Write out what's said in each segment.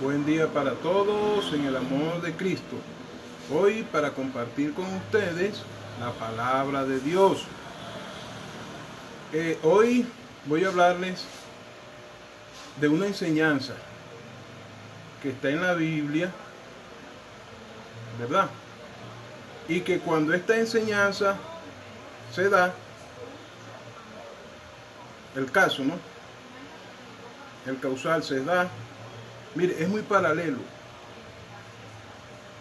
Buen día para todos en el amor de Cristo. Hoy para compartir con ustedes la palabra de Dios. Hoy voy a hablarles de una enseñanza que está en la Biblia, ¿verdad? Y que cuando esta enseñanza se da, el caso, ¿no? El causal se da, mire, es muy paralelo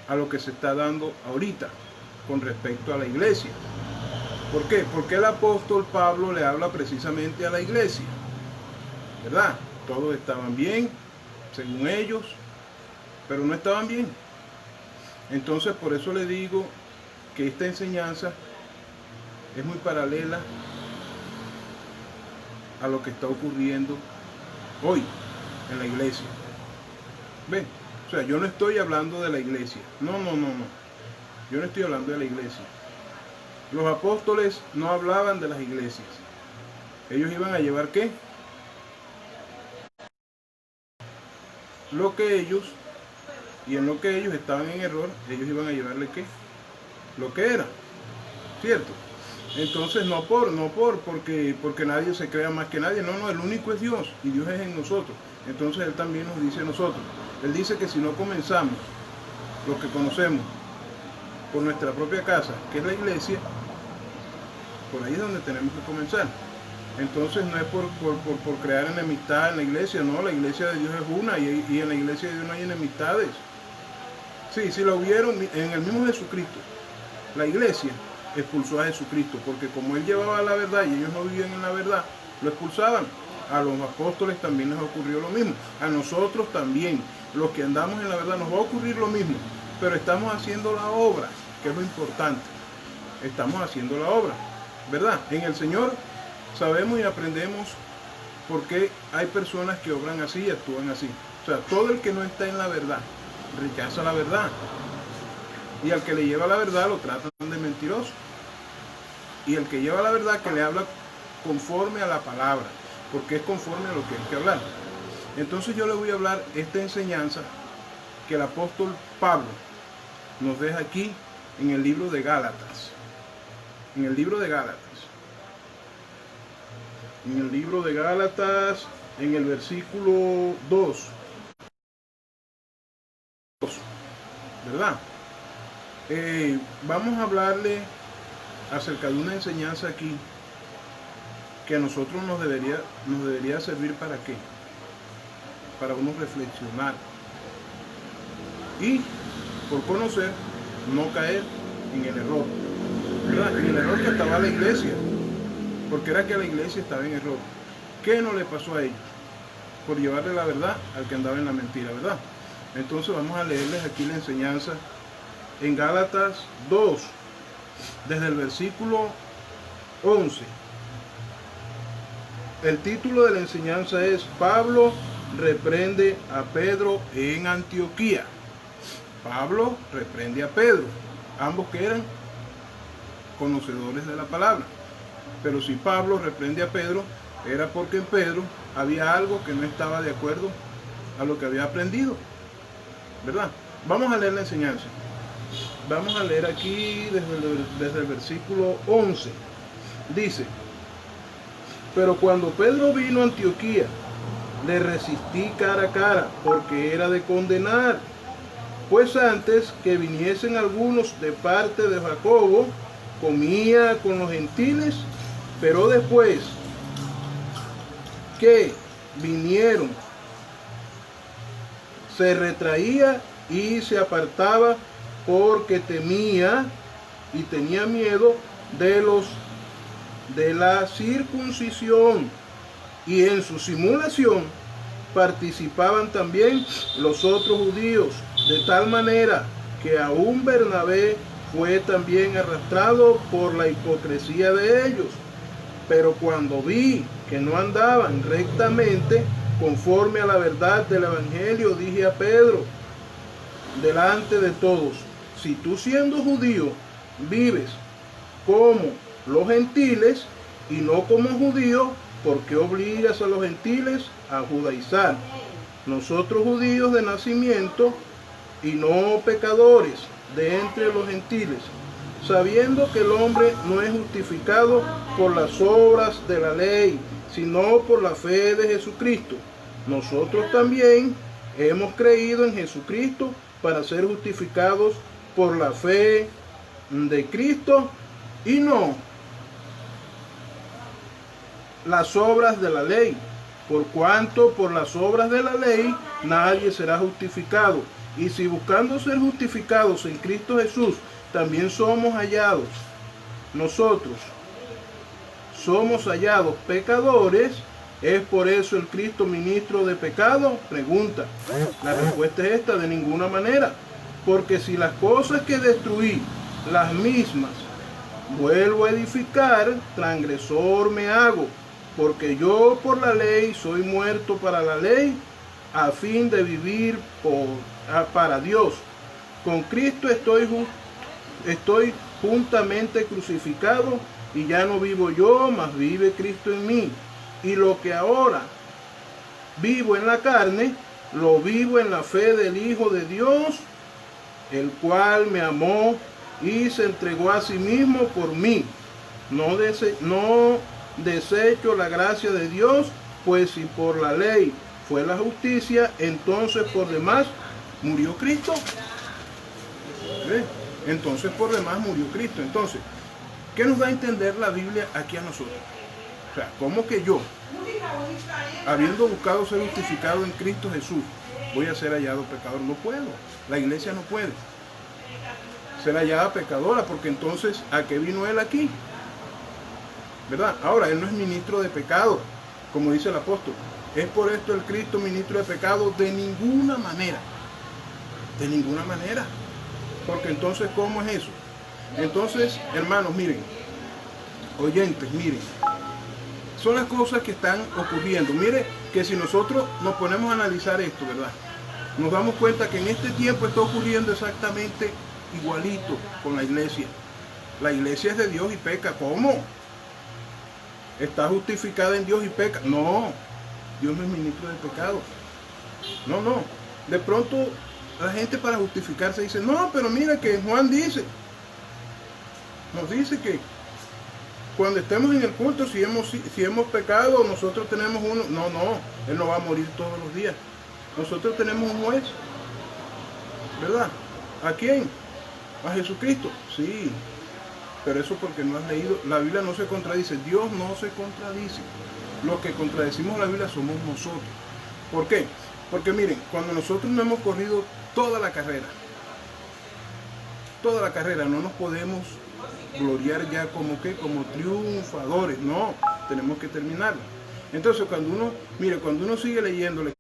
a lo que se está dando ahorita con respecto a la iglesia. ¿Por qué? Porque el apóstol Pablo le habla precisamente a la iglesia, ¿verdad? Todos estaban bien, según ellos, pero no estaban bien. Entonces, por eso le digo que esta enseñanza es muy paralela a lo que está ocurriendo hoy en la iglesia. ¿Ven? O sea, yo no estoy hablando de la iglesia. No. Yo no estoy hablando de la iglesia. Los apóstoles no hablaban de las iglesias. Ellos iban a llevar ¿qué? Lo que ellos, y en lo que ellos estaban en error, ellos iban a llevarle ¿qué? Lo que era, ¿cierto? Entonces porque nadie se crea más que nadie. No, el único es Dios, y Dios es en nosotros. Entonces Él también nos dice a nosotros. Él dice que si no comenzamos lo que conocemos por nuestra propia casa, que es la iglesia, por ahí es donde tenemos que comenzar. Entonces no es por crear enemistad en la iglesia, no, la iglesia de Dios es una y en la iglesia de Dios no hay enemistades. Sí lo hubieron en el mismo Jesucristo. La iglesia expulsó a Jesucristo porque como Él llevaba la verdad y ellos no vivían en la verdad, lo expulsaban. A los apóstoles también les ocurrió lo mismo. A nosotros también, los que andamos en la verdad, nos va a ocurrir lo mismo. Pero estamos haciendo la obra, que es lo importante. Estamos haciendo la obra, ¿verdad? En el Señor sabemos y aprendemos por qué hay personas que obran así y actúan así. O sea, todo el que no está en la verdad rechaza la verdad. Y al que le lleva la verdad lo tratan de mentiroso. Y el que lleva la verdad que le habla conforme a la palabra, porque es conforme a lo que hay que hablar. Entonces yo le voy a hablar esta enseñanza que el apóstol Pablo nos deja aquí en el libro de Gálatas. En el libro de Gálatas. En el libro de Gálatas, en el versículo 2. ¿Verdad? Vamos a hablarle acerca de una enseñanza aquí que a nosotros nos debería servir para qué, para uno reflexionar y por conocer no caer en el error, ¿verdad? En el error que estaba la iglesia, porque era que la iglesia estaba en error. ¿Qué no le pasó a ellos? Por llevarle la verdad al que andaba en la mentira, ¿verdad? Entonces vamos a leerles aquí la enseñanza en Gálatas 2, desde el versículo 11. El título de la enseñanza es Pablo reprende a Pedro en Antioquía. Pablo reprende a Pedro, ambos que eran conocedores de la palabra. Pero si Pablo reprende a Pedro, era porque en Pedro había algo que no estaba de acuerdo a lo que había aprendido, ¿verdad? Vamos a leer la enseñanza. Vamos a leer aquí desde el versículo 11. Dice: pero cuando Pedro vino a Antioquía, le resistí cara a cara, porque era de condenar. Pues antes que viniesen algunos de parte de Jacobo, comía con los gentiles, pero después que vinieron, se retraía y se apartaba porque temía y tenía miedo de la circuncisión, y en su simulación participaban también los otros judíos, de tal manera que aún Bernabé fue también arrastrado por la hipocresía de ellos. Pero cuando vi que no andaban rectamente conforme a la verdad del evangelio, dije a Pedro delante de todos: si tú, siendo judío, vives como los gentiles y no como judío, ¿por qué obligas a los gentiles a judaizar? nosotros judíos de nacimiento y no pecadores de entre los gentiles, sabiendo que el hombre no es justificado por las obras de la ley, sino por la fe de Jesucristo. Nosotros también hemos creído en Jesucristo para ser justificados por la fe de Cristo y no las obras de la ley, por cuanto por las obras de la ley nadie será justificado. Y si buscando ser justificados en Cristo Jesús, también somos hallados, nosotros somos hallados pecadores, ¿es por eso el Cristo ministro de pecado? Pregunta. La respuesta es esta: de ninguna manera. Porque si las cosas que destruí, las mismas, vuelvo a edificar, transgresor me hago. Porque yo por la ley soy muerto para la ley, a fin de vivir para Dios. Con Cristo estoy juntamente crucificado, y ya no vivo yo, mas vive Cristo en mí. Y lo que ahora vivo en la carne, lo vivo en la fe del Hijo de Dios, el cual me amó y se entregó a sí mismo por mí. No desecho la gracia de Dios, pues si por la ley fue la justicia, entonces por demás murió Cristo. Entonces por demás murió Cristo. Entonces, ¿qué nos da a entender la Biblia aquí a nosotros? O sea, ¿cómo que yo, habiendo buscado ser justificado en Cristo Jesús, voy a ser hallado pecador? No puedo. La iglesia no puede ser hallada pecadora, porque entonces, ¿a qué vino él aquí? ¿Verdad? Ahora, él no es ministro de pecado, como dice el apóstol. ¿Es por esto el Cristo ministro de pecado? De ninguna manera. De ninguna manera. Porque entonces, ¿cómo es eso? Entonces, hermanos, miren, oyentes, miren, son las cosas que están ocurriendo. Mire que si nosotros nos ponemos a analizar esto, ¿verdad? Nos damos cuenta que en este tiempo está ocurriendo exactamente igualito con la iglesia. La iglesia es de Dios y peca. ¿Cómo? ¿Está justificada en Dios y peca? No, Dios no es ministro de pecado. No. De pronto la gente para justificarse dice, no, pero mira que Juan nos dice que cuando estemos en el culto, si hemos pecado, nosotros tenemos uno. No, él no va a morir todos los días. Nosotros tenemos un juez, ¿verdad? ¿A quién? ¿A Jesucristo? Sí, pero eso porque no has leído. La Biblia no se contradice, Dios no se contradice. Los que contradecimos la Biblia somos nosotros. ¿Por qué? Porque miren, cuando nosotros no hemos corrido toda la carrera, no nos podemos gloriar ya como triunfadores. No, tenemos que terminarla. Entonces cuando uno sigue leyéndole,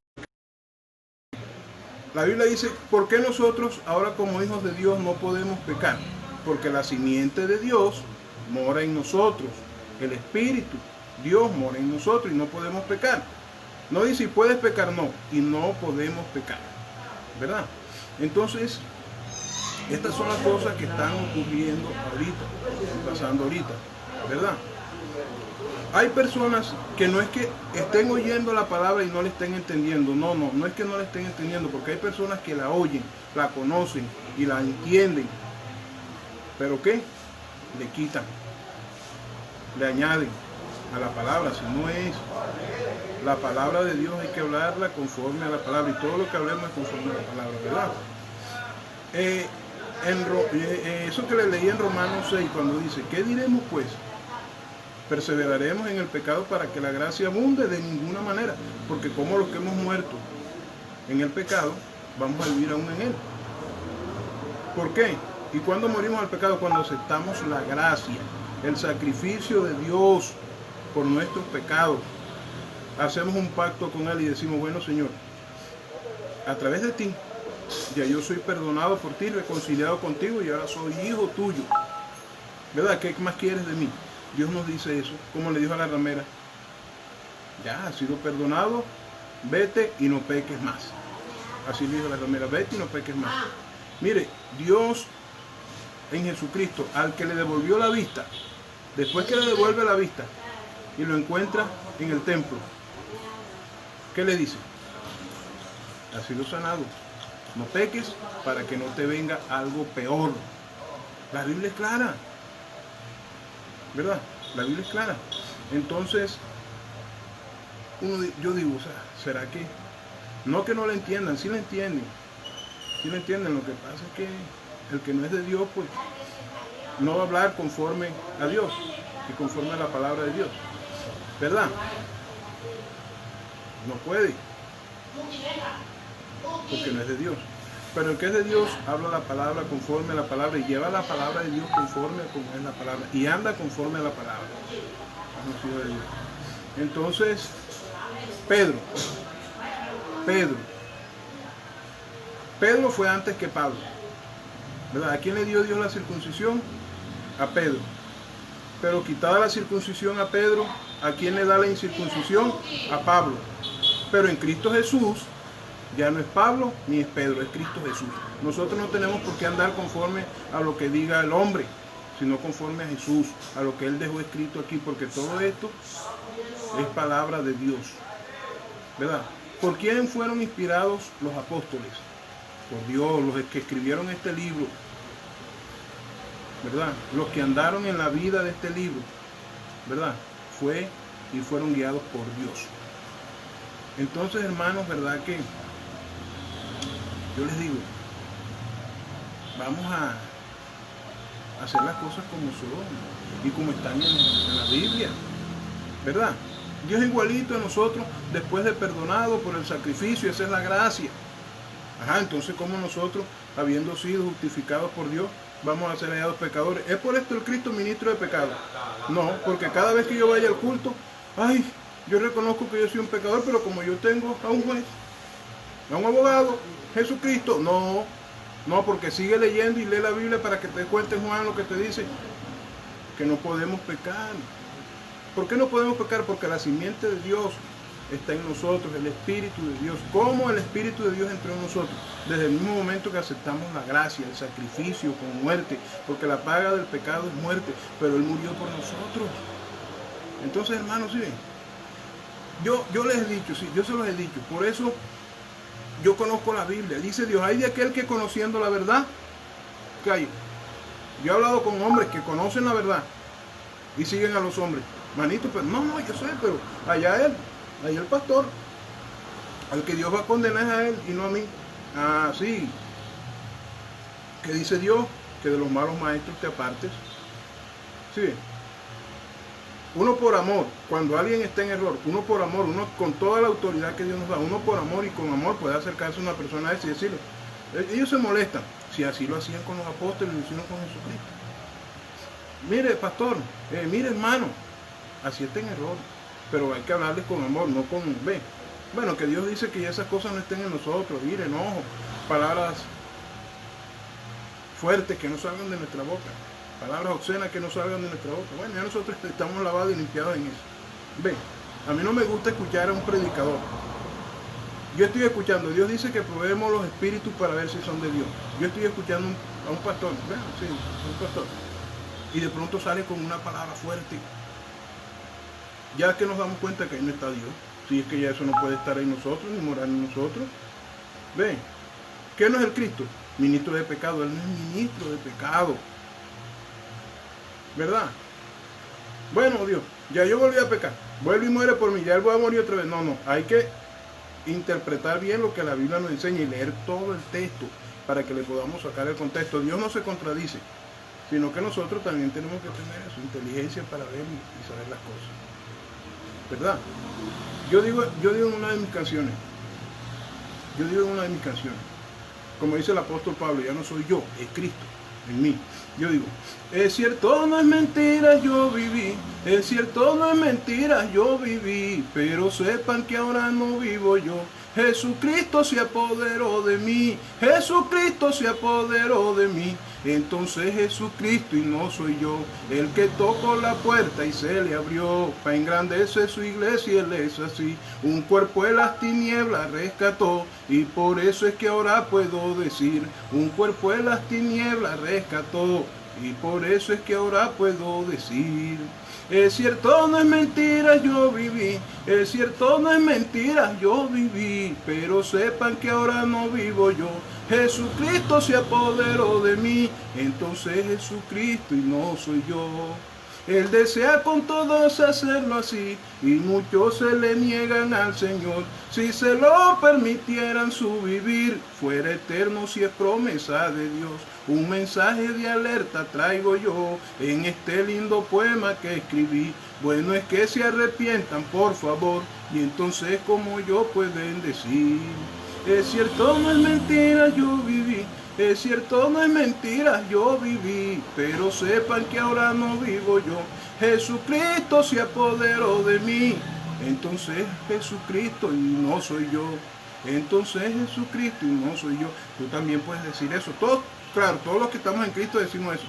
la Biblia dice, ¿por qué nosotros ahora como hijos de Dios no podemos pecar? Porque la simiente de Dios mora en nosotros, el Espíritu, Dios mora en nosotros y no podemos pecar. No dice si puedes pecar, no, y no podemos pecar, ¿verdad? Entonces, estas son las cosas que están ocurriendo ahorita, pasando ahorita, ¿verdad? Hay personas que no es que estén oyendo la palabra y no la estén entendiendo. No es que no la estén entendiendo, porque hay personas que la oyen, la conocen y la entienden. ¿Pero qué? Le quitan, le añaden a la palabra. Si no es la palabra de Dios, hay que hablarla conforme a la palabra, y todo lo que hablemos es conforme a la palabra, ¿verdad? Eso que le leí en Romanos 6, cuando dice, ¿qué diremos pues? ¿Perseveraremos en el pecado para que la gracia abunde? De ninguna manera, porque como los que hemos muerto en el pecado, vamos a vivir aún en él. ¿Por qué? ¿Y cuándo morimos al pecado? Cuando aceptamos la gracia, el sacrificio de Dios por nuestros pecados. Hacemos un pacto con él y decimos, bueno, Señor, a través de ti, ya yo soy perdonado por ti, reconciliado contigo, y ahora soy hijo tuyo, ¿verdad? ¿Qué más quieres de mí? Dios nos dice eso, como le dijo a la ramera, ya has sido perdonado, vete y no peques más. Así le dijo la ramera, vete y no peques más. Mire, Dios en Jesucristo, al que le devolvió la vista, después que le devuelve la vista y lo encuentra en el templo, ¿qué le dice? has sido sanado. No peques para que no te venga algo peor. La Biblia es clara, ¿verdad? La Biblia es clara. Entonces, yo digo, o sea, ¿será que? No que no la entiendan, sí la entienden. Sí la entienden, lo que pasa es que el que no es de Dios, pues, no va a hablar conforme a Dios y conforme a la palabra de Dios, ¿verdad? No puede, porque no es de Dios. Pero el que es de Dios habla la palabra conforme a la palabra y lleva la palabra de Dios conforme a como es la palabra y anda conforme a la palabra. Conocido de Dios. Entonces, Pedro fue antes que Pablo, ¿verdad? ¿A quién le dio Dios la circuncisión? A Pedro. Pero quitada la circuncisión a Pedro, ¿a quién le da la incircuncisión? A Pablo. Pero en Cristo Jesús ya no es Pablo ni es Pedro, es Cristo Jesús. Nosotros no tenemos por qué andar conforme a lo que diga el hombre, sino conforme a Jesús, a lo que Él dejó escrito aquí, porque todo esto es palabra de Dios, ¿verdad? ¿Por quién fueron inspirados los apóstoles? Por Dios, los que escribieron este libro, ¿verdad? Los que andaron en la vida de este libro, ¿verdad? Fueron guiados por Dios. Entonces, hermanos, ¿verdad que yo les digo, vamos a hacer las cosas como son y como están en la Biblia, ¿verdad? Dios es igualito a nosotros después de perdonado por el sacrificio, esa es la gracia. Ajá, entonces ¿cómo nosotros, habiendo sido justificados por Dios, vamos a ser hallados pecadores? ¿Es por esto el Cristo ministro de pecado? No, porque cada vez que yo vaya al culto, ay, yo reconozco que yo soy un pecador, pero como yo tengo a un juez, a un abogado, Jesucristo, no, porque sigue leyendo y lee la Biblia para que te cuente Juan lo que te dice, que no podemos pecar. ¿Por qué no podemos pecar? Porque la simiente de Dios está en nosotros, el Espíritu de Dios. ¿Cómo el Espíritu de Dios entró en nosotros? Desde el mismo momento que aceptamos la gracia, el sacrificio con muerte, porque la paga del pecado es muerte, pero Él murió por nosotros. Entonces, hermanos, ¿sí ven? Yo les he dicho, sí, yo se los he dicho, por eso yo conozco la Biblia. Dice Dios, hay de aquel que conociendo la verdad, calle. Yo he hablado con hombres que conocen la verdad y siguen a los hombres. Manito, pero no, yo sé, pero allá el pastor, al que Dios va a condenar es a él y no a mí. Ah, sí. ¿Qué dice Dios? Que de los malos maestros te apartes. Sí. Uno por amor, cuando alguien está en error, uno por amor, uno con toda la autoridad que Dios nos da, uno por amor y con amor puede acercarse a una persona esa y decirle, ellos se molestan, si así lo hacían con los apóstoles y lo hicieron con Jesucristo. Mire, pastor, mire, hermano, así está en error, pero hay que hablarles con amor, no con ve. Bueno, que Dios dice que ya esas cosas no estén en nosotros, ir, enojo, palabras fuertes que no salgan de nuestra boca, palabras obscenas que no salgan de nuestra boca. Bueno, ya nosotros estamos lavados y limpiados en eso. Ve, a mí no me gusta escuchar a un predicador. Yo estoy escuchando, Dios dice que probemos los espíritus para ver si son de Dios. Yo estoy escuchando a un pastor, ¿verdad? Sí, un pastor. Y de pronto sale con una palabra fuerte. Ya que nos damos cuenta que ahí no está Dios. Si es que ya eso no puede estar en nosotros, ni morar en nosotros. Ven, ¿qué no es el Cristo? Ministro de pecado. Él no es ministro de pecado, ¿verdad? Bueno, Dios, ya yo volví a pecar, vuelve y muere por mí, ya Él va a morir otra vez. No, hay que interpretar bien lo que la Biblia nos enseña y leer todo el texto para que le podamos sacar el contexto. Dios no se contradice, sino que nosotros también tenemos que tener su inteligencia para ver y saber las cosas, ¿verdad? Yo digo en una de mis canciones, como dice el apóstol Pablo, ya no soy yo, es Cristo en mí. Yo digo, es cierto, no es mentira, yo viví, es cierto, no es mentira, yo viví, pero sepan que ahora no vivo yo. Jesucristo se apoderó de mí, Jesucristo se apoderó de mí. Entonces Jesucristo y no soy yo, el que tocó la puerta y se le abrió, para engrandecer su iglesia. Él es así, un cuerpo de las tinieblas rescató, y por eso es que ahora puedo decir, un cuerpo de las tinieblas rescató, y por eso es que ahora puedo decir, Es cierto, no es mentira, yo viví. Es cierto, no es mentira, yo viví. Pero sepan que ahora no vivo yo. Jesucristo se apoderó de mí. Entonces Jesucristo y no soy yo. Él desea con todos hacerlo así, y muchos se le niegan al Señor. Si se lo permitieran su vivir, fuera eterno si es promesa de Dios. Un mensaje de alerta traigo yo en este lindo poema que escribí. Bueno es que se arrepientan, por favor, y entonces como yo pueden decir. Es cierto, no es mentira, yo viví. Es cierto, no es mentira, yo viví, pero sepan que ahora no vivo yo. Jesucristo se apoderó de mí. Entonces Jesucristo y no soy yo. Entonces Jesucristo y no soy yo. Tú también puedes decir eso. Todos, claro, todos los que estamos en Cristo decimos eso.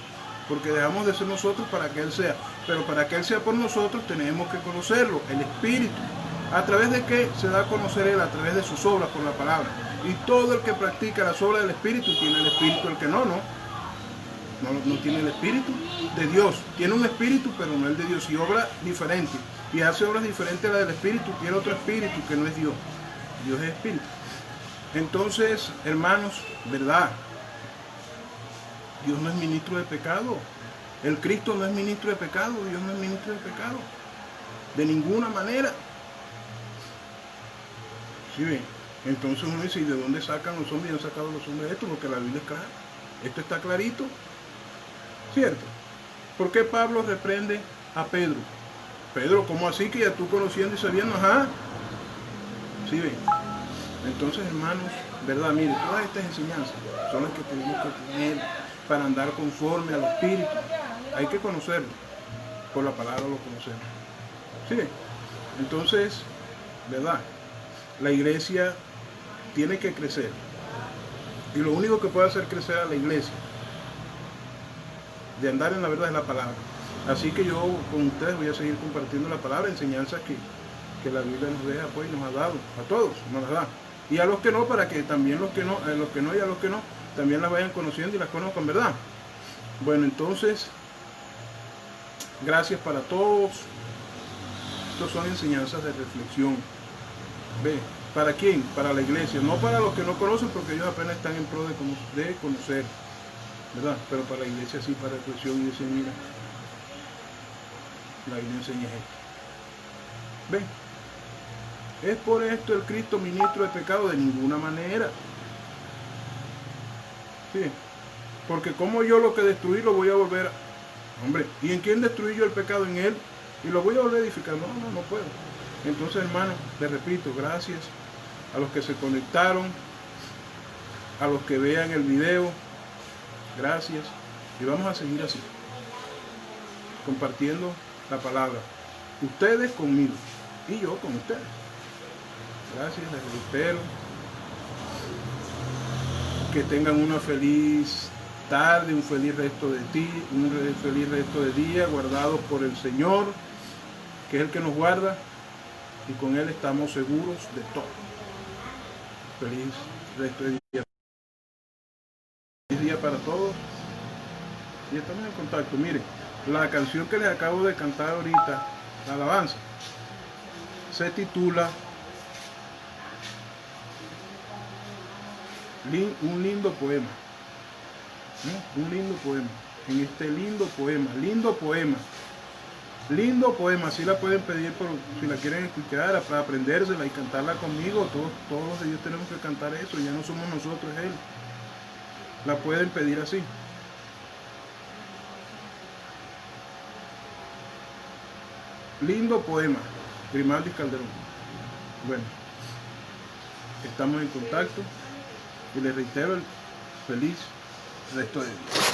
Porque dejamos de ser nosotros para que Él sea. Pero para que Él sea por nosotros tenemos que conocerlo, el Espíritu. ¿A través de qué se da a conocer Él? A través de sus obras, por la palabra. Y todo el que practica las obras del Espíritu tiene el Espíritu. El que no tiene el Espíritu de Dios. Tiene un Espíritu, pero no el de Dios. Y obra diferente. Y hace obras diferentes a la del Espíritu. Tiene otro Espíritu que no es Dios. Dios es Espíritu. Entonces, hermanos, ¿verdad? Dios no es ministro de pecado. El Cristo no es ministro de pecado. Dios no es ministro de pecado. De ninguna manera. ¿Sí ven? Entonces uno dice, ¿y de dónde sacan los hombres? ¿Y han sacado los hombres esto? Porque la Biblia es clara. Esto está clarito. ¿Cierto? ¿Por qué Pablo reprende a Pedro? Pedro, ¿cómo así que ya tú conociendo y sabiendo? Ajá. ¿Sí ven? Entonces, hermanos, ¿verdad? Mire, todas estas enseñanzas son las que tenemos que tener para andar conforme al Espíritu. Hay que conocerlo. Por la palabra lo conocemos. ¿Sí ven? Entonces, ¿verdad? La iglesia tiene que crecer. Y lo único que puede hacer crecer a la iglesia de andar en la verdad es la palabra. Así que yo con ustedes voy a seguir compartiendo la palabra, enseñanzas que la Biblia nos deja, pues, nos ha dado. A todos nos las da. Y a los que no, para que también los que no y a los que no, también las vayan conociendo y las conozcan, ¿verdad? Bueno, entonces, gracias para todos. Estos son enseñanzas de reflexión. ¿Ve? ¿Para quién? Para la iglesia, no para los que no conocen, porque ellos apenas están en pro de conocer, ¿verdad? Pero para la iglesia sí, para reflexión, y dice, mira, la Biblia enseña esto. ¿Ven? ¿Es por esto el Cristo ministro de pecado? De ninguna manera. Sí, porque como yo lo que destruí lo voy a volver a... Hombre, ¿y en quién destruí yo el pecado? En Él, y lo voy a volver a edificar. No puedo. Entonces, hermano, les repito, gracias a los que se conectaron, a los que vean el video, gracias. Y vamos a seguir así, compartiendo la palabra. Ustedes conmigo y yo con ustedes. Gracias, les reitero. Que tengan una feliz tarde, un feliz resto de un feliz resto de día, guardados por el Señor, que es el que nos guarda. Y con Él estamos seguros de todo. Feliz resto de día. Feliz día para todos. Y estamos en contacto. Miren, la canción que les acabo de cantar ahorita, la alabanza, se titula Un lindo poema. Un lindo poema. En este lindo poema, así la pueden pedir si la quieren escuchar, para aprendérsela y cantarla conmigo. Todos ellos tenemos que cantar eso, ya no somos nosotros, es Él. La pueden pedir así. Lindo poema, Grimaldi Calderón. Bueno, estamos en contacto y les reitero el feliz resto de día.